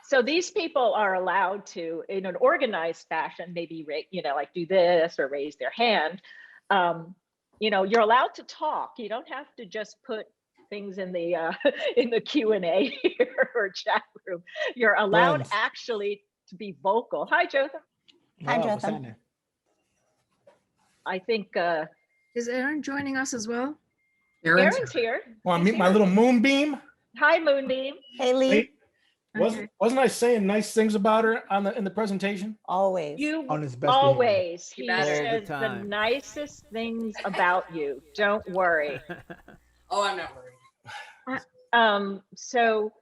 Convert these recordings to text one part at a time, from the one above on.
So these people are allowed to, in an organized fashion, maybe, like do this or raise their hand. You're allowed to talk. You don't have to just put things in the in the Q&A here or chat room. You're allowed actually to be vocal. Hi, Jotham. Hi, Jotham. I think is Aaron joining us as well? Aaron's here. Want to meet my little moonbeam? Hi, Moonbeam. Hey, Lee. Wasn't I saying nice things about her in the presentation? Always. On his best always. He behavior. says the nicest things about you. Don't worry. Oh, I'm not worried. So,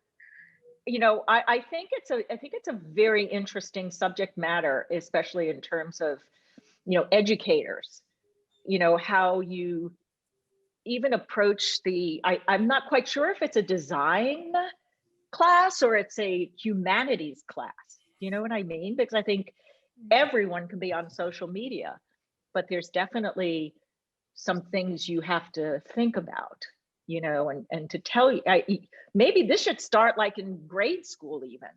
I think it's a very interesting subject matter, especially in terms of, educators. How you even approach I'm not quite sure if it's a design class or it's a humanities class. You know what I mean? Because I think everyone can be on social media, but there's definitely some things you have to think about, and to tell you, maybe this should start like in grade school even.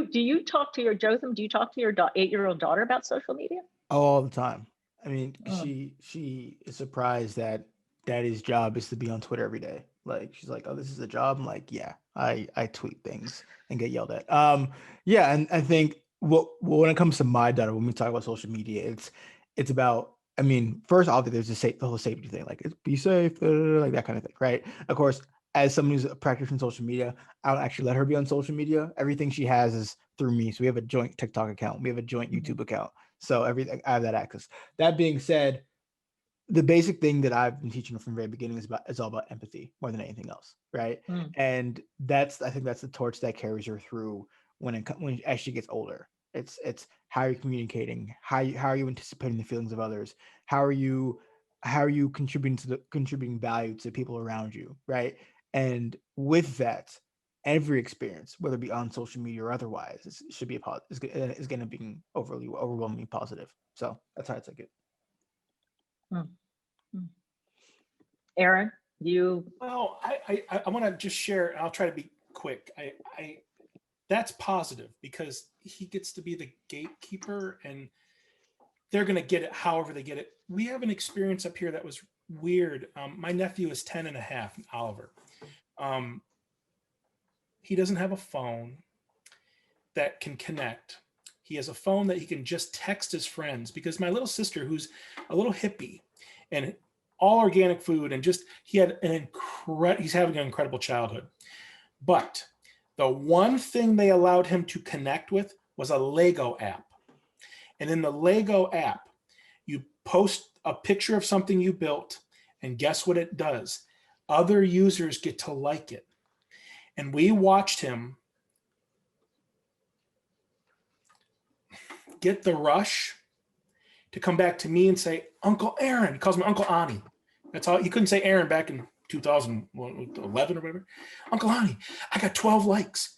Do you talk to your Jotham? Do you talk to your 8-year-old daughter about social media? all the time. I mean, she is surprised that daddy's job is to be on Twitter every day. Like, she's like, oh, this is a job. I'm like, yeah, I tweet things and get yelled at. Yeah. And I think when it comes to my daughter, when we talk about social media, it's about, I mean, first off, there's the whole safety thing, like it's be safe, like that kind of thing. Right. Of course, as someone who's a practitioner in social media, I don't actually let her be on social media. Everything she has is through me. So we have a joint TikTok account. We have a joint YouTube account. So everything, I have that access. That being said, the basic thing that I've been teaching her from the very beginning is all about empathy more than anything else, right? And I think that's the torch that carries her through as she gets older. It's how are you communicating? How are you anticipating the feelings of others? How are you contributing value to people around you, right? And with that, every experience, whether it be on social media or otherwise, should be is going to be overwhelmingly positive. So that's how I take it. Aaron, you? Well, I want to just share. I'll try to be quick. That's positive because he gets to be the gatekeeper, and they're going to get it however they get it. We have an experience up here that was weird. My nephew is 10 and a half, Oliver. He doesn't have a phone that can connect. He has a phone that he can just text his friends, because my little sister, who's a little hippie and all organic food, and just he's having an incredible childhood. But the one thing they allowed him to connect with was a Lego app. And in the Lego app, you post a picture of something you built, and guess what it does? Other users get to like it. And we watched him get the rush to come back to me and say, Uncle Aaron. He calls me Uncle Ani. That's all. He couldn't say Aaron back in 2011 or whatever. Uncle Ani, I got 12 likes.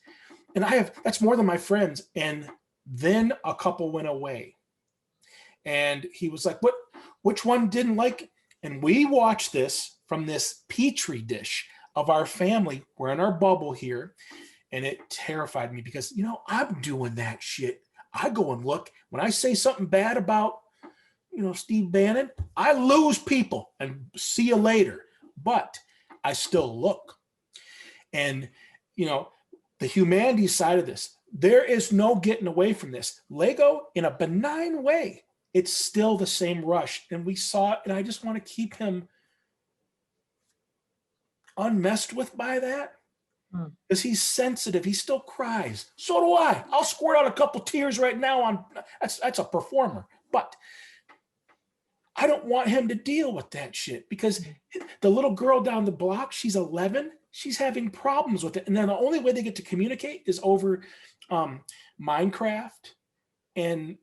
And that's more than my friends. And then a couple went away. And he was like, which one didn't like it? And we watched this from this petri dish of our family. We're in our bubble here. And it terrified me because, I'm doing that shit. I go and look. When I say something bad about, Steve Bannon, I lose people and see you later. But I still look. And, the humanities side of this, there is no getting away from this. Lego, in a benign way, it's still the same rush. And we saw it, and I just want to keep him unmessed with by that. Because he's sensitive. He still cries. So do I. I'll squirt out a couple tears right now. That's a performer. But I don't want him to deal with that shit, because the little girl down the block, she's 11. She's having problems with it. And then the only way they get to communicate is over Minecraft. And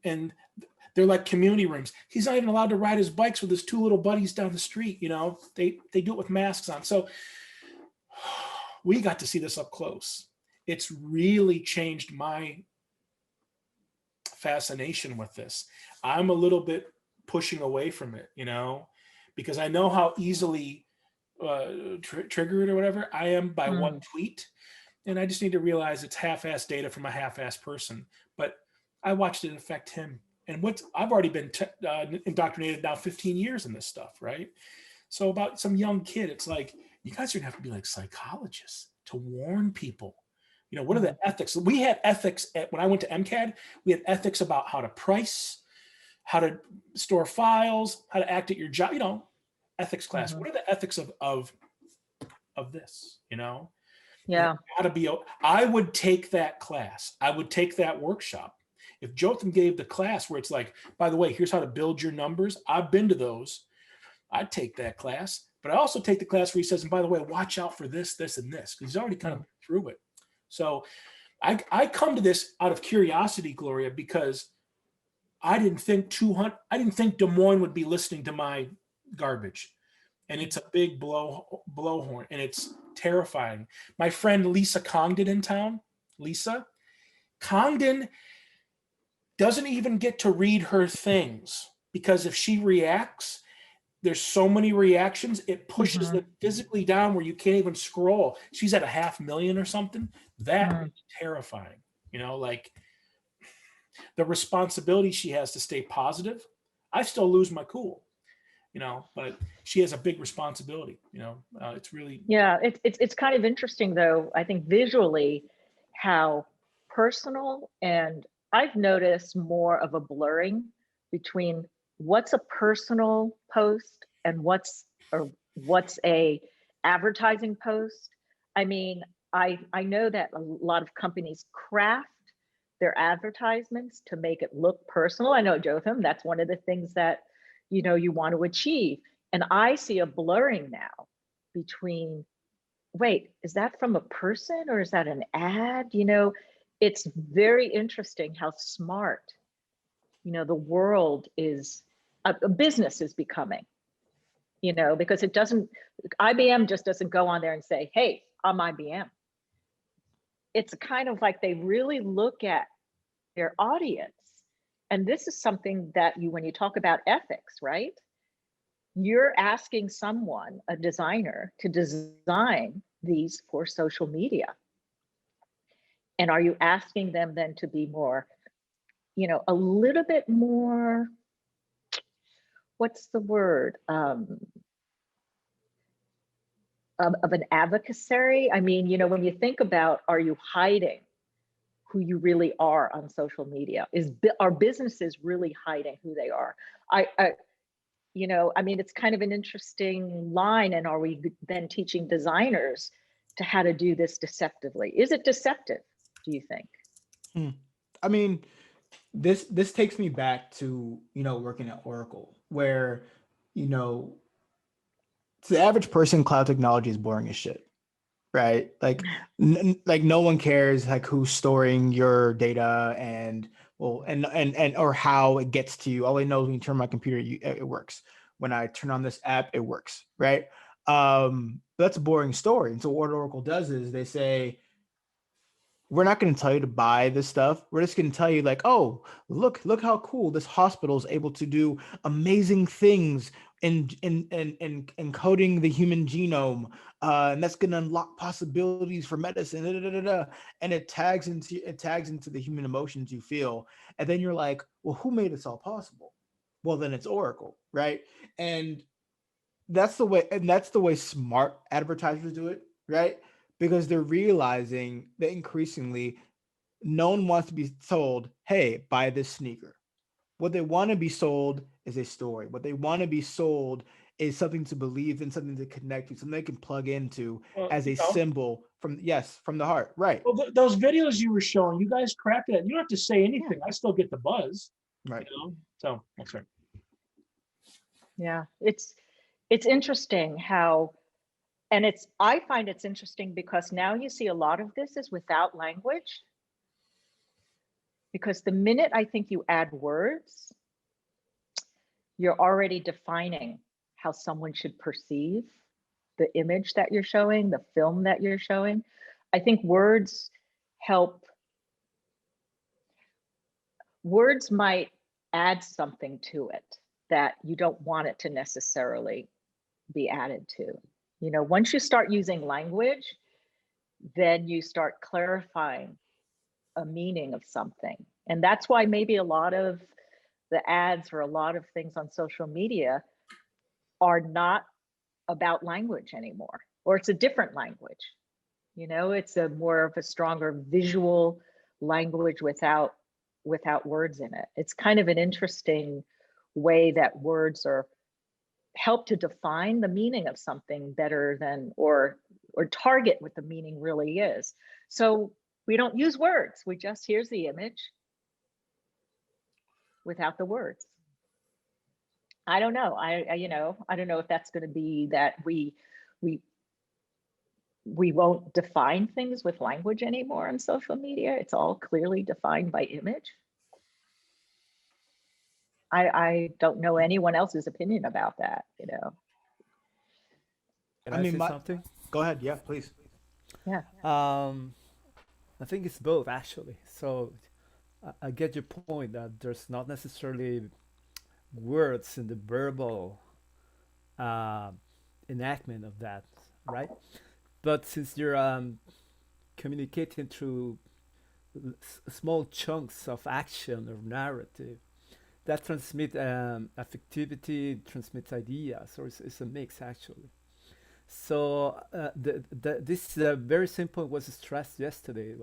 they're like community rooms. He's not even allowed to ride his bikes with his two little buddies down the street. They do it with masks on. So we got to see this up close. It's really changed my fascination with this. I'm a little bit pushing away from it, because I know how easily triggered or whatever I am by one tweet. And I just need to realize it's half-assed data from a half-assed person. But I watched it affect him. And I've already been indoctrinated now 15 years in this stuff, right? So about some young kid, it's like, you guys are gonna have to be like psychologists to warn people. You know, what are the ethics? We had ethics when I went to MCAD. We had ethics about how to price, how to store files, how to act at your job. You know, ethics class. What are the ethics of this? You know, Yeah. I would take that class. I would take that workshop. If Jotham gave the class where it's like, by the way, here's how to build your numbers. I've been to those. I'd take that class. But I also take the class where he says, and by the way, watch out for this, this, and this, because he's already kind of been through it. So I come to this out of curiosity, Gloria, because I didn't think Des Moines would be listening to my garbage. And it's a big blowhorn, and it's terrifying. My friend Lisa Congdon in town, Lisa Congdon doesn't even get to read her things, because if she reacts, there's so many reactions, it pushes it physically down where you can't even scroll. She's at 500,000 or something. That is terrifying. You know, like the responsibility she has to stay positive. I still lose my cool, you know, but she has a big responsibility, you know. It's really. Yeah, it's kind of interesting though, I think visually how personal, and I've noticed more of a blurring between what's a personal post and what's a advertising post. I mean, I know that a lot of companies craft their advertisements to make it look personal. I know, Jotham, that's one of the things that, you know, you want to achieve. And I see a blurring now between, wait, is that from a person or is that an ad? You know, it's very interesting how smart, you know, the world is, a business is becoming, you know, because IBM just doesn't go on there and say, hey, I'm IBM. It's kind of like they really look at their audience. And this is something that when you talk about ethics, right? You're asking someone, a designer, to design these for social media. And are you asking them then to be more, you know, a little bit more, what's the word? Of an advocacy? I mean, you know, when you think about, are you hiding who you really are on social media? Are businesses really hiding who they are? You know, I mean, it's kind of an interesting line. And are we then teaching designers to how to do this deceptively? Is it deceptive, do you think? I mean, this takes me back to, you know, working at Oracle, where, you know, to the average person, cloud technology is boring as shit, right? Like, like no one cares like who's storing your data and or how it gets to you. All I know is when you turn my computer, it works. When I turn on this app, it works, right? That's a boring story. And so what Oracle does is they say, we're not going to tell you to buy this stuff. We're just going to tell you like, oh, look how cool this hospital is able to do amazing things in encoding the human genome. And that's going to unlock possibilities for medicine. And it tags into the human emotions you feel. And then you're like, well, who made this all possible? Well, then it's Oracle, right? And that's the way smart advertisers do it, right? Because they're realizing that increasingly no one wants to be told, hey, buy this sneaker. What they want to be sold is a story. What they want to be sold is something to believe in, something to connect to, something they can plug into as a symbol from the heart. Right. Well, those videos you were showing, you guys cracked it. You don't have to say anything. I still get the buzz. Right. You know? So that's right. Yeah, it's interesting how, and I find it's interesting because now you see a lot of this is without language. Because the minute I think you add words, you're already defining how someone should perceive the image that you're showing, the film that you're showing. I think words help. Words might add something to it that you don't want it to necessarily be added to. You know, once you start using language, then you start clarifying a meaning of something. And that's why maybe a lot of the ads or a lot of things on social media are not about language anymore, or it's a different language. You know, it's a more of a stronger visual language without words in it. It's kind of an interesting way that words are help to define the meaning of something better than, or target what the meaning really is. So we don't use words. We just, here's the image without the words. I don't know. I you know, I don't know if that's going to be that we won't define things with language anymore on social media. It's all clearly defined by image. I don't know anyone else's opinion about that, you know. Can I I, mean, say my- something? Go ahead. Yeah, please. Yeah. I think it's both actually. So I get your point that there's not necessarily words in the verbal enactment of that, right? But since you're communicating through small chunks of action or narrative, that transmit affectivity, transmits ideas, or it's a mix actually. So this very simple was stressed yesterday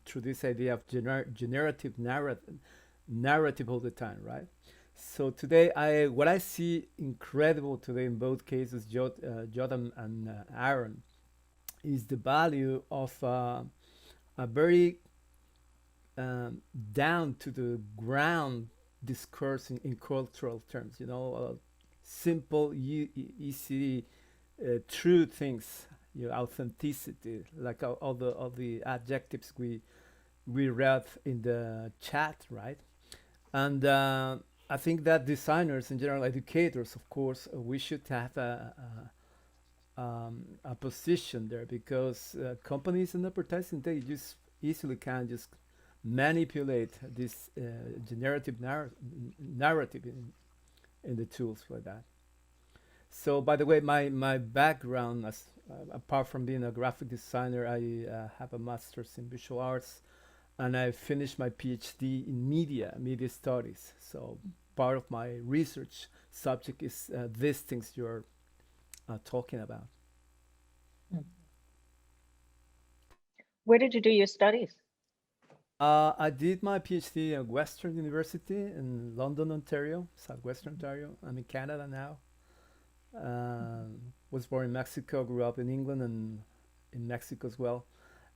through this idea of generative narrative all the time, right? So today, what I see incredible today in both cases, Jotham and Aaron, is the value of a very down to the ground discourse in cultural terms. You know, simple, easy, true things. You know, authenticity, like all the adjectives we read in the chat, right? And I think that designers and general educators, of course, we should have a position there, because companies and advertising, they just easily can just manipulate this generative narrative in the tools for that. So, by the way, my background, as apart from being a graphic designer, I have a master's in visual arts, and I finished my PhD in media studies. So part of my research subject is these things you're talking about. Where did you do your studies? I did my PhD at Western University in London, Ontario, Southwestern Ontario. I'm in Canada now. Was born in Mexico, grew up in England and in Mexico as well.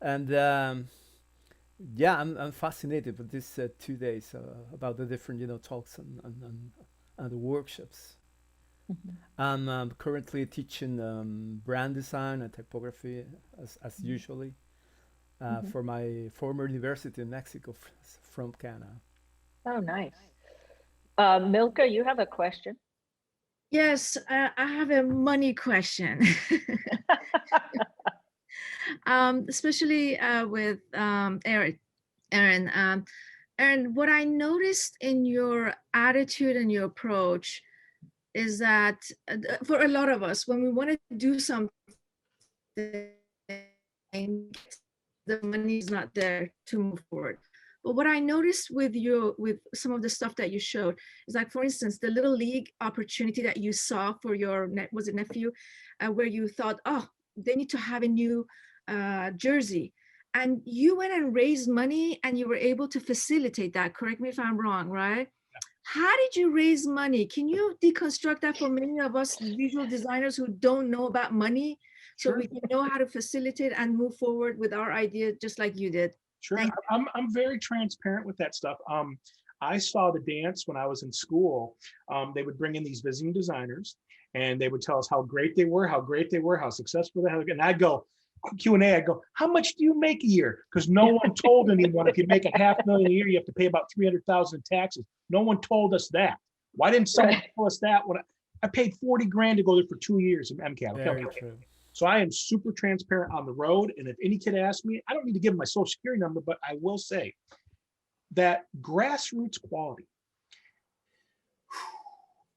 And yeah, I'm fascinated with these 2 days about the different, you know, talks and the workshops. I'm currently teaching brand design and typography as usually for my former university in Mexico from Canada. Oh, nice. Milka, you have a question? Yes, I have a money question. Especially with Aaron. Aaron, what I noticed in your attitude and your approach is that for a lot of us, when we want to do something, the money is not there to move forward. But what I noticed with some of the stuff that you showed is, like, for instance, the little league opportunity that you saw for your nephew, where you thought, oh, they need to have a new jersey, and you went and raised money and you were able to facilitate that. Correct me if I'm wrong, right? How did you raise money? Can you deconstruct that for many of us visual designers who don't know about money, so Sure. we can know how to facilitate and move forward with our idea, just like you did? Sure. Thank I'm very transparent with that stuff. I saw the dance when I was in school. They would bring in these visiting designers and they would tell us how great they were, how successful they were. And I'd go, Q&A, I'd go, how much do you make a year? Because no one told anyone if you make $500,000 a year, you have to pay about $300,000 in taxes. No one told us that. Why didn't someone tell us that? When I paid $40,000 to go there for 2 years in MCAT. Very true. So I am super transparent on the road. And if any kid asks me, I don't need to give them my social security number, but I will say that grassroots quality,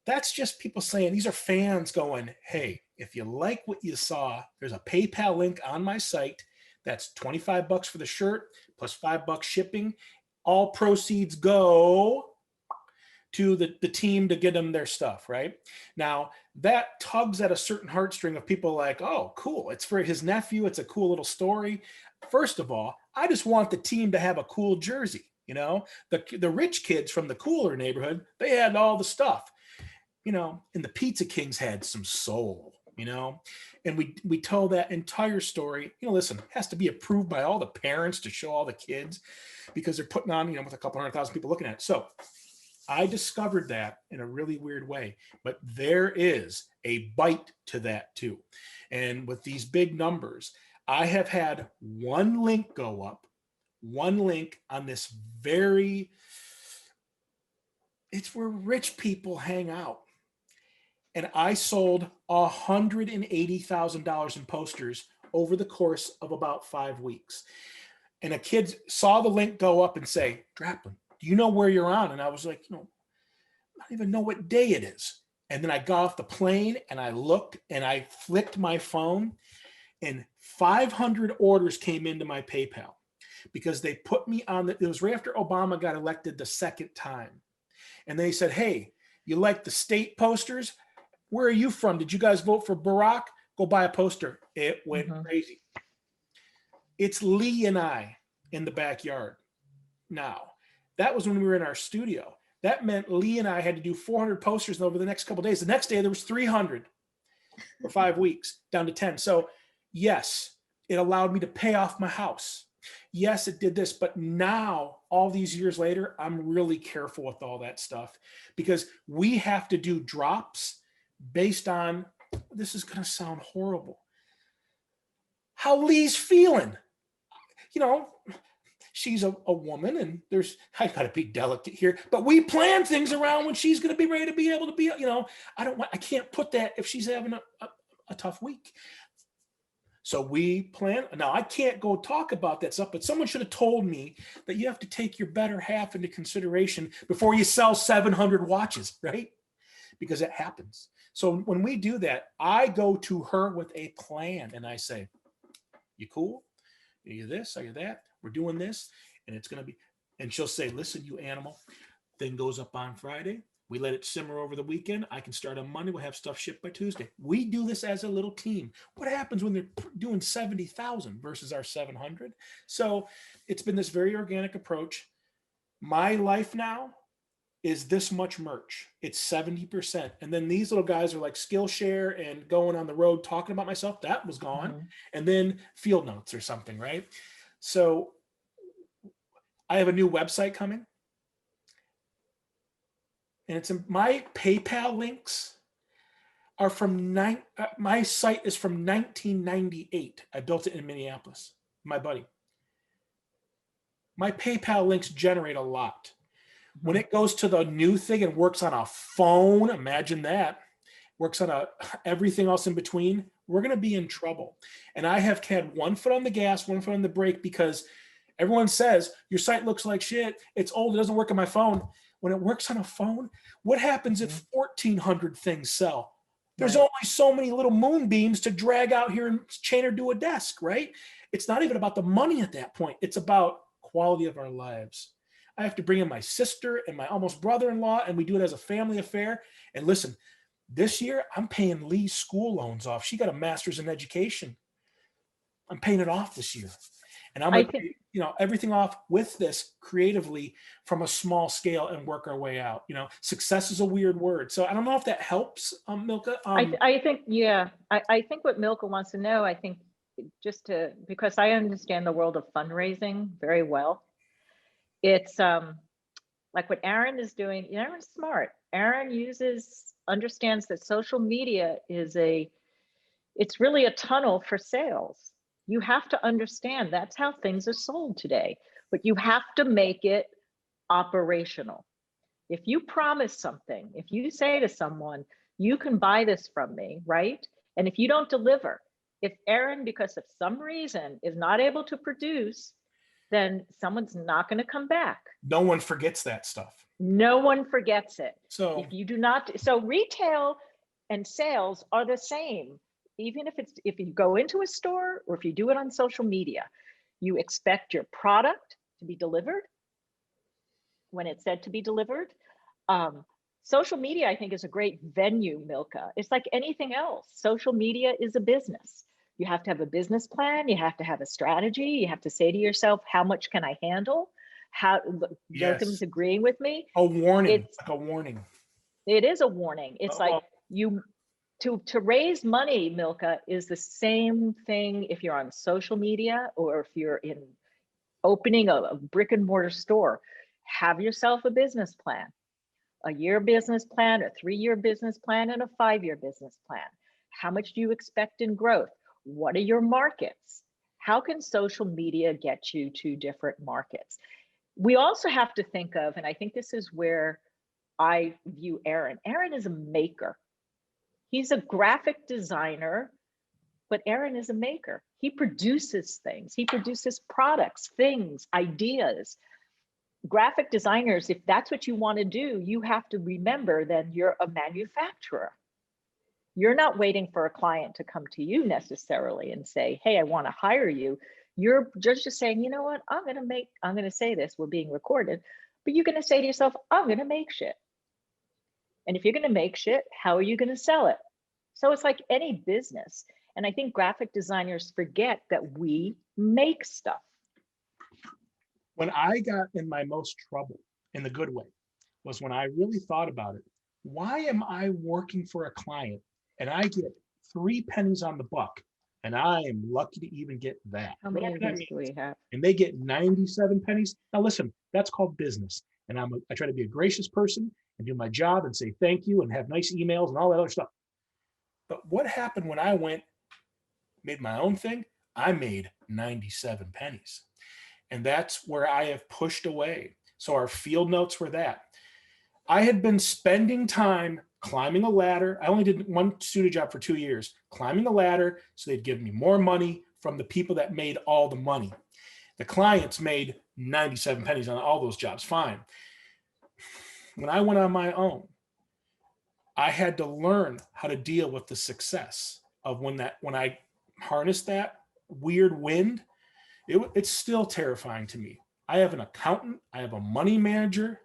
that's just people saying, these are fans going, hey, if you like what you saw, there's a PayPal link on my site. That's $25 for the shirt plus $5 shipping. All proceeds go to the team to get them their stuff, right? Now, that tugs at a certain heartstring of people like, oh, cool. It's for his nephew. It's a cool little story. First of all, I just want the team to have a cool jersey. You know, the rich kids from the cooler neighborhood, they had all the stuff, you know, and the Pizza Kings had some soul, you know, and we tell that entire story. You know, listen, it has to be approved by all the parents to show all the kids because they're putting on, you know, with a couple 100,000 people looking at it. So I discovered that in a really weird way, but there is a bite to that too. And with these big numbers, I have had one link go up, one link on this it's where rich people hang out. And I sold $180,000 in posters over the course of about 5 weeks. And a kid saw the link go up and say, Draplin, do you know where you're on? And I was like, you know, I don't even know what day it is. And then I got off the plane and I looked and I flicked my phone and 500 orders came into my PayPal because they put me on it was right after Obama got elected the second time. And they said, hey, you like the state posters? Where are you from? Did you guys vote for Barack? Go buy a poster. It went crazy. It's Lee and I in the backyard. Now, that was when we were in our studio. That meant Lee and I had to do 400 posters over the next couple of days. The next day there was 300 for 5 weeks, down to 10. So yes, it allowed me to pay off my house. Yes, it did this, but now all these years later, I'm really careful with all that stuff because we have to do drops based on, this is going to sound horrible, how Lee's feeling. You know, she's a woman and I got to be delicate here, but we plan things around when she's going to be ready to be able to be, you know, I can't put that if she's having a tough week. So we plan. Now I can't go talk about that stuff, but someone should have told me that you have to take your better half into consideration before you sell 700 watches, right? Because it happens. So when we do that, I go to her with a plan and I say, you cool? Are you this? Are you that? We're doing this. And it's going to be, and she'll say, listen, you animal, thing goes up on Friday. We let it simmer over the weekend. I can start on Monday. We'll have stuff shipped by Tuesday. We do this as a little team. What happens when they're doing 70,000 versus our 700? So it's been this very organic approach. My life now is this much merch. It's 70%. And then these little guys are like Skillshare and going on the road talking about myself. That was gone. And then field notes or something, right? So I have a new website coming. And it's my PayPal links are from my site is from 1998. I built it in Minneapolis, my buddy. My PayPal links generate a lot. When it goes to the new thing and works on a phone, imagine that, works on everything else in between, we're going to be in trouble. And I have had one foot on the gas, one foot on the brake because everyone says your site looks like shit. It's old. It doesn't work on my phone. When it works on a phone, what happens if 1,400 things sell? There's only so many little moonbeams to drag out here and chain her to a desk, right? It's not even about the money at that point. It's about quality of our lives. I have to bring in my sister and my almost brother-in-law, and we do it as a family affair. And listen, this year I'm paying Lee's school loans off. She got a master's in education. I'm paying it off this year. And I'm going to pay, you know, everything off with this creatively from a small scale and work our way out. You know, success is a weird word. So I don't know if that helps, Milka. I think, yeah, I think what Milka wants to know, I think because I understand the world of fundraising very well. It's like what Aaron is doing. Aaron's smart. Aaron understands that social media it's really a tunnel for sales. You have to understand that's how things are sold today, but you have to make it operational. If you promise something, if you say to someone, you can buy this from me, right? And if you don't deliver, if Aaron, because of some reason, is not able to produce, then someone's not going to come back. No one forgets that stuff. No one forgets it. So if you do not, so retail and sales are the same. even if you go into a store or if you do it on social media, you expect your product to be delivered when it's said to be delivered. Social media, I think, is a great venue, Milka. It's like anything else. Social media is a business. You have to have a business plan. You have to have a strategy. You have to say to yourself, how much can I handle? Yes. Jotham's agreeing with me. A warning, It's like a warning. It is a warning. It's like to raise money, Milka, is the same thing if you're on social media or if you're in opening a brick and mortar store. Have yourself a business plan, a year business plan, a 3-year business plan, and a 5-year business plan. How much do you expect in growth? What are your markets? How can social media get you to different markets? We also have to think of, and I think this is where I view Aaron. Aaron is a maker. He's a graphic designer, but Aaron is a maker. He produces things. He produces products, things, ideas. Graphic designers, if that's what you want to do, you have to remember that you're a manufacturer. You're not waiting for a client to come to you necessarily and say, hey, I want to hire you. You're just saying, you know what, I'm going to say this, we're being recorded, but you're going to say to yourself, I'm going to make shit. And if you're going to make shit, how are you going to sell it? So it's like any business. And I think graphic designers forget that we make stuff. When I got in my most trouble, in the good way, was when I really thought about it. Why am I working for a client and I get 3 pennies on the buck, and I am lucky to even get that? How many of these do we have? And they get 97 pennies. Now listen, that's called business. And I try to be a gracious person and do my job and say thank you and have nice emails and all that other stuff. But what happened when I made my own thing? I made 97 pennies. And that's where I have pushed away. So our field notes were that. I had been spending time climbing a ladder. I only did one studio job for 2 years, climbing a ladder so they'd give me more money from the people that made all the money. The clients made 97 pennies on all those jobs, fine. When I went on my own, I had to learn how to deal with the success of when I harnessed that weird wind. It's still terrifying to me. I have an accountant. I have a money manager.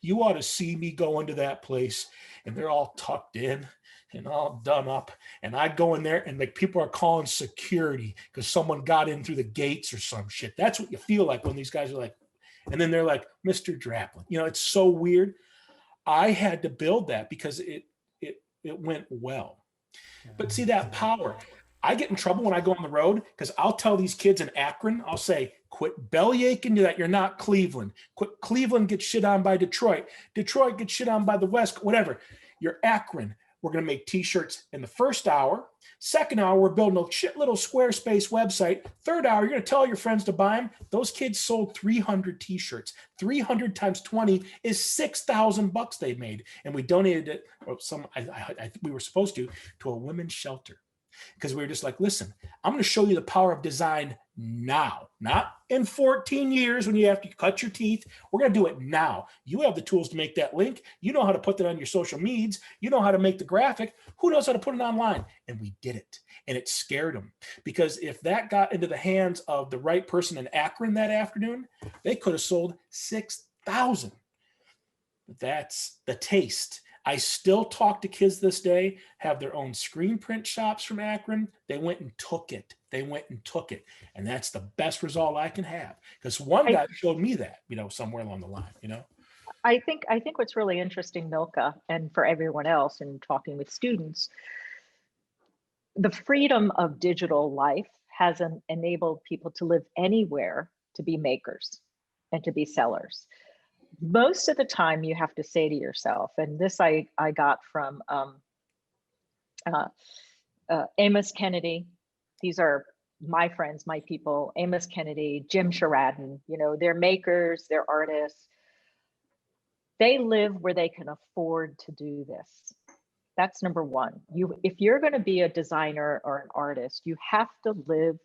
You ought to see me go into that place and they're all tucked in and all done up. And I go in there and like people are calling security because someone got in through the gates or some shit. That's what you feel like when these guys are like, and then they're like, Mr. Draplin. You know, it's so weird. I had to build that because it went well. But see that power. I get in trouble when I go on the road because I'll tell these kids in Akron, I'll say, quit belly aching that you're not Cleveland. Quit Cleveland gets shit on by Detroit. Detroit gets shit on by the West, whatever. You're Akron. We're going to make t-shirts in the first hour. Second hour, we're building a shit little Squarespace website. Third hour, you're going to tell your friends to buy them. Those kids sold 300 t-shirts. 300 times 20 is $6,000 they made. And we donated it, or we were supposed to a women's shelter. Because we were just like, listen, I'm going to show you the power of design now, not in 14 years when you have to cut your teeth. We're going to do it now. You have the tools to make that link. You know how to put that on your social medias. You know how to make the graphic. Who knows how to put it online? And we did it. And it scared them. Because if that got into the hands of the right person in Akron that afternoon, they could have sold 6,000. That's the taste. I still talk to kids this day, have their own screen print shops from Akron. They went and took it. And that's the best result I can have. Because one guy showed me that, somewhere along the line, I think what's really interesting, Milka, and for everyone else in talking with students, the freedom of digital life has enabled people to live anywhere to be makers and to be sellers. Most of the time you have to say to yourself, and this I got from Amos Kennedy. These are my friends, my people, Amos Kennedy, Jim Sheridan, they're makers, they're artists. They live where they can afford to do this. That's number one. If you're going to be a designer or an artist, you have to live.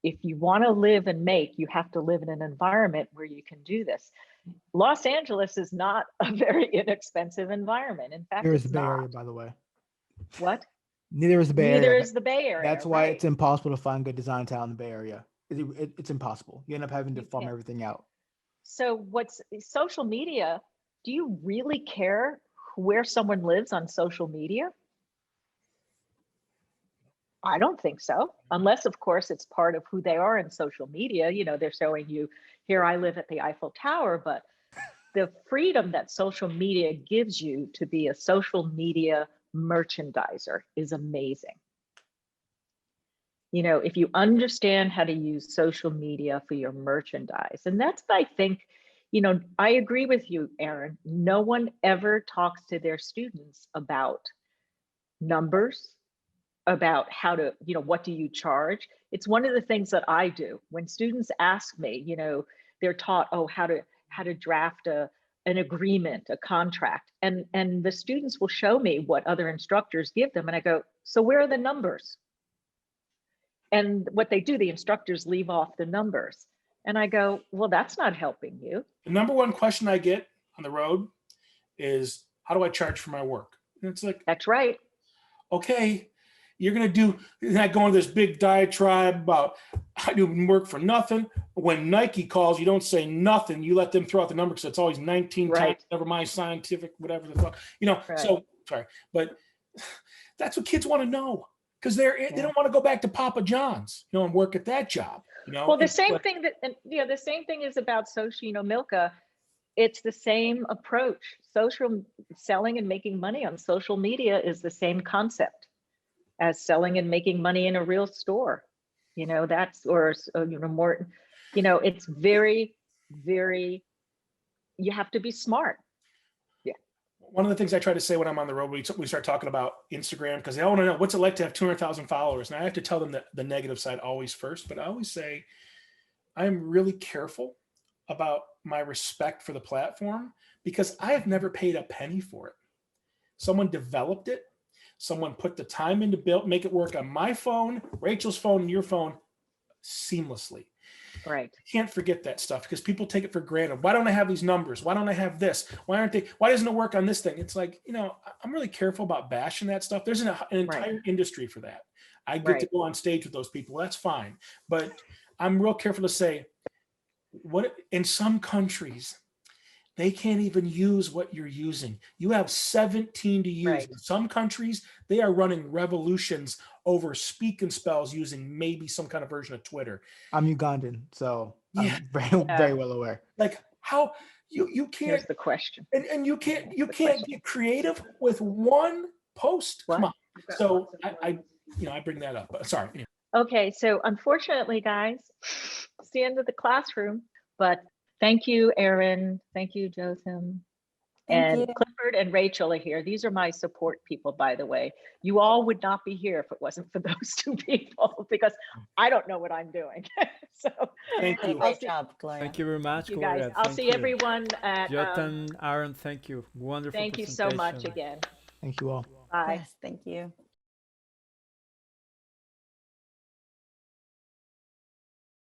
If you want to live and make, you have to live in an environment where you can do this. Los Angeles is not a very inexpensive environment. In fact, Here's it's the Bay not. Area, by the way. What? Neither is the Bay Neither Area. is the Bay Area. That's why right? it's impossible to find good design talent in the Bay Area. It's impossible. You end up having to You farm can't. everything out. So what's social media? Do you really care where someone lives on social media? I don't think so, unless of course it's part of who they are in social media. You know, they're showing you, here I live at the Eiffel Tower, but the freedom that social media gives you to be a social media merchandiser is amazing. You know, if you understand how to use social media for your merchandise, and that's, I think, you know, I agree with you, Aaron. No one ever talks to their students about numbers, about how to, you know, what do you charge? It's one of the things that I do. When students ask me, you know, they're taught, oh, how to draft an agreement, a contract, and the students will show me what other instructors give them, and I go, so where are the numbers? And what they do, the instructors leave off the numbers, and I go, well, that's not helping you. The number one question I get on the road is, how do I charge for my work? And it's like, That's right. okay, you're not going to this big diatribe about I do work for nothing. When Nike calls, you don't say nothing. You let them throw out the number because it's always 19 Right. times, never mind scientific, whatever the fuck, you know. Right. So sorry, but that's what kids want to know, because they Yeah. don't want to go back to Papa John's, you know, and work at that job. You know, Well, the It's same like- thing that, and you know, the same thing is about social, you know, Milka. It's the same approach. Social selling and making money on social media is the same concept as selling and making money in a real store. You know, that's, or you know, more, you know, it's very, very, you have to be smart. One of the things I try to say when I'm on the road, we start talking about Instagram, because they all want to know what's it like to have 200,000 followers. And I have to tell them that the negative side always first, but I always say, I'm really careful about my respect for the platform, because I have never paid a penny for it. Someone developed it. Someone put the time in to make it work on my phone, Rachel's phone, and your phone seamlessly. Right. Can't forget that stuff, because people take it for granted. Why don't I have these numbers? Why don't I have this? Why doesn't it work on this thing? It's like, you know, I'm really careful about bashing that stuff. There's an entire industry for that. I get to go on stage with those people. That's fine. But I'm real careful to say, what in some countries, they can't even use what you're using. You have 17 to use. Right. In some countries, they are running revolutions over speak and spells using maybe some kind of version of Twitter. I'm Ugandan, so Yeah. I'm very well aware. Like, how you can't, Here's the question. and you can't get creative with one post. What? Come on. So I bring that up. Sorry. Anyway. Okay, so unfortunately, guys, it's the end of the classroom, but thank you, Aaron. Thank you, Jotham. And you. Clifford and Rachel are here. These are my support people, by the way. You all would not be here if it wasn't for those two people, because I don't know what I'm doing. So Thank you. Great job, Gloria. Thank you very much, you guys, Gloria. I'll Thank see you. everyone at, Jotham, Aaron, thank you. Wonderful thank you so much presentation. again. Thank you all. Bye. Yes, thank you.